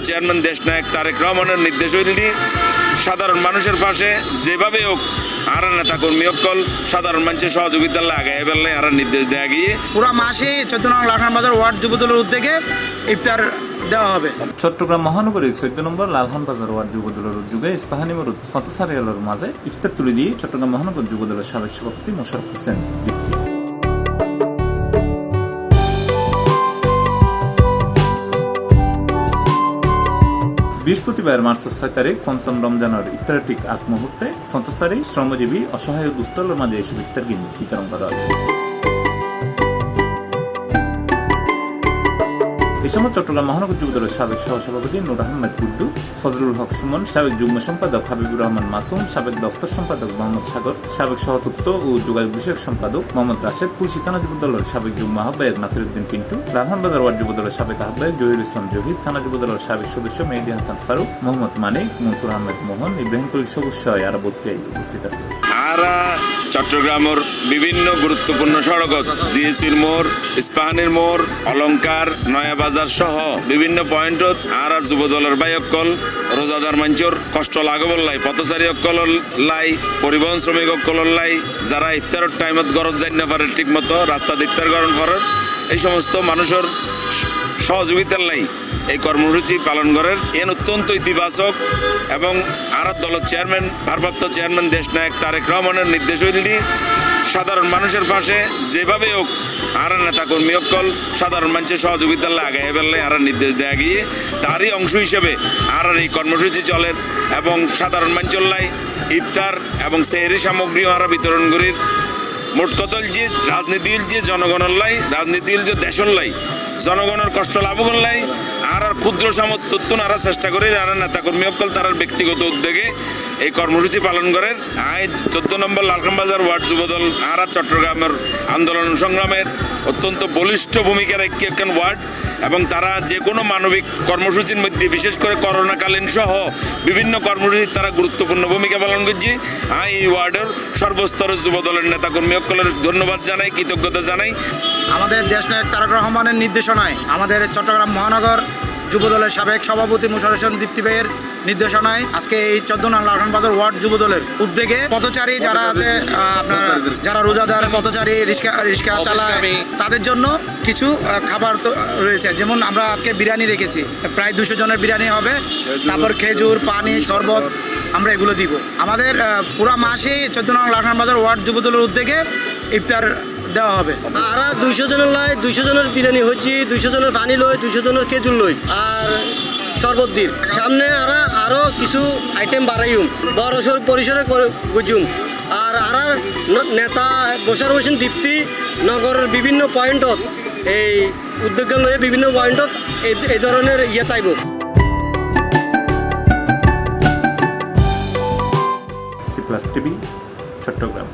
Chairman দেশনায়ক Tarique রহমানের নির্দেশ হইলি সাধারণ মানুষের পাশে যেভাবে হোক আর নেতা কর্মী সকল সাধারণ মানুষের সহযোগিতার লাগাই ফেললে আর নির্দেশ দেওয়া গিয়ে পুরা মাসে 14 নং লালখান বাজার ওয়ার্ড যুবদলের উদ্যোগে ইফতার দেওয়া হবে। চট্টগ্রাম মহানগরীর 14 নম্বর লালখান বাজার ওয়ার্ড যুবদলের উদ্যোগে ইস্পাহানি মরুদ ফতসারিয়ালের মাঝে ইফতার তুলে দিয়ে চট্টগ্রাম মহানগর যুবদলের সাবেক সভাপতি মোশাররফ হোসেন দীপ্তি। বৃহস্পতিবার মার্চ 6 তারিখ ৫ম রমজানের ইফতারের ঠিক আগ মুহূর্তে ফতসারি শ্রমজীবী অসহায় দুস্থলের মাঝে এসব ইফতার বিতরণ করা হয়। এই সময় চট্টগ্রাম মহানগর যুবদলের সাবেক সহসভাপতি নূর আহমেদ গুড্ডু, ফজলুল হক সুমন, সাবেক যুগ্ম সম্পাদক হাবিবুর রহমান মাসুম, সাবেক দফতর সম্পাদক মোহাম্মদ সাগর, সাবেক সহতত্ত্ব ও যোগাযোগ বিষয়ক সম্পাদক মোহাম্মদ রাশেদ, তুলসী থানা যুবদলের সাবেক যুগ্ম আহ্বায়ক নাসিরউদ্দিন পিন্টু, লালখান বাজার ওয়ার্ড যুবদলের সাবেক আহ্বায়ক জহিরুল ইসলাম জহির, থানা যুবদলের সাবেক সদস্য মেহেদী হাসান ফারুক, মোহাম্মদ মানিক, মনসুর আহমেদ মোহন, ইব্রাহিম কলিল সবুজ সহ আরো বত্রিয়ায় উপস্থিত আছে। চট্টগ্রামের বিভিন্ন গুরুত্বপূর্ণ সড়কত জিএসির মোড়, ইস্পাহানির মোড়, অলংকার, নয়াবাজার সহ বিভিন্ন পয়েন্টত আর যুবদলের বাইকল রোজাদার মঞ্চর কষ্ট লাগবল লাই পথচারী অকল লাই পরিবহন শ্রমিক অকল লাই যারা ইফতারের টাইমত গরজ যাই না পারে ঠিক মতো রাস্তা দিকতার গরম করার এই সমস্ত মানুষের সহযোগিতার লাই এই কর্মসূচি পালন করার এন অত্যন্ত ইতিবাচক এবং আর দলের চেয়ারম্যান ভারপ্রাপ্ত চেয়ারম্যান দেশনায়ক তারেক রহমানের নির্দেশ হইলি সাধারণ মানুষের পাশে যেভাবে হোক আর নেতা কর্মী সকল সাধারণ মানুষের সহযোগিতার লাগাই ফেললে আর নির্দেশ দেওয়া গিয়ে তারই অংশ হিসেবে আর এই কর্মসূচি চলে এবং সাধারণ মানুষের লাই ইফতার এবং সেহরি সামগ্রী আমরা বিতরণ করি। মোট কতল যে রাজনীতি যে জনগণের লাই রাজনীতি যে দেশের লাই জনগণের কষ্ট লাভ করলাই আর ক্ষুদ্র সামর্থ্য আর চেষ্টা করি আর নেতা কর্মী সকল তার ব্যক্তিগত উদ্যোগে এই কর্মসূচি পালন করেন। 14 নম্বর লালখান বাজার ওয়ার্ড যুবদল আর চট্টগ্রামের আন্দোলন সংগ্রামের অত্যন্ত বলিষ্ঠ ভূমিকা রেখে একখান ওয়ার্ড এবং তারা যে কোনো মানবিক কর্মসূচির মধ্যে বিশেষ করে করোনাকালীন সহ বিভিন্ন কর্মসূচির তারা গুরুত্বপূর্ণ ভূমিকা পালন করছে। এই ওয়ার্ডের সর্বস্তরের যুবদলের নেতাকর্মী সকলের ধন্যবাদ জানাই, কৃতজ্ঞতা জানাই। আমাদের দেশনায়ক তারেক রহমানের নির্দেশনায় আমাদের চট্টগ্রাম মহানগর যুবদলের সাবেক সভাপতি মোশাররফ হোসেন দীপ্তি ভাইয়ের নির্দেশনায় আজকে এই 14 নং লালখান বাজার ওয়ার্ড যুবদলের উদ্যোগে পথচারী যারা আছে আপনার যারা রোজাদার পথচারী রিক্সা চালায় তাদের জন্য কিছু খাবার তো রয়েছে। যেমন আমরা আজকে বিরিয়ানি রেখেছি, প্রায় 200 জনের বিরিয়ানি হবে, তারপর খেজুর, পানি, শরবত আমরা এগুলো দিব। আমাদের পুরা মাসে 14 নং লালখান বাজার ওয়ার্ড যুবদলের উদ্যোগে ইফতার দেওয়া হবে। আর 200 জনের লাই 200 জনের বিরিয়ানি হচ্ছে, 200 জনের পানি লই, 200 জনের খেজুর লই আর শরবত দিন। সামনে আরো কিছু আইটেম বাড়াইম বড় পরিসরে গুজুম আর নেতা মোশাররফ হোসেন দীপ্তি নগরের বিভিন্ন পয়েন্টত এই উদ্যোগ লয়ে বিভিন্ন পয়েন্টত এই ধরনের তাইব। C+ TV Chittagong.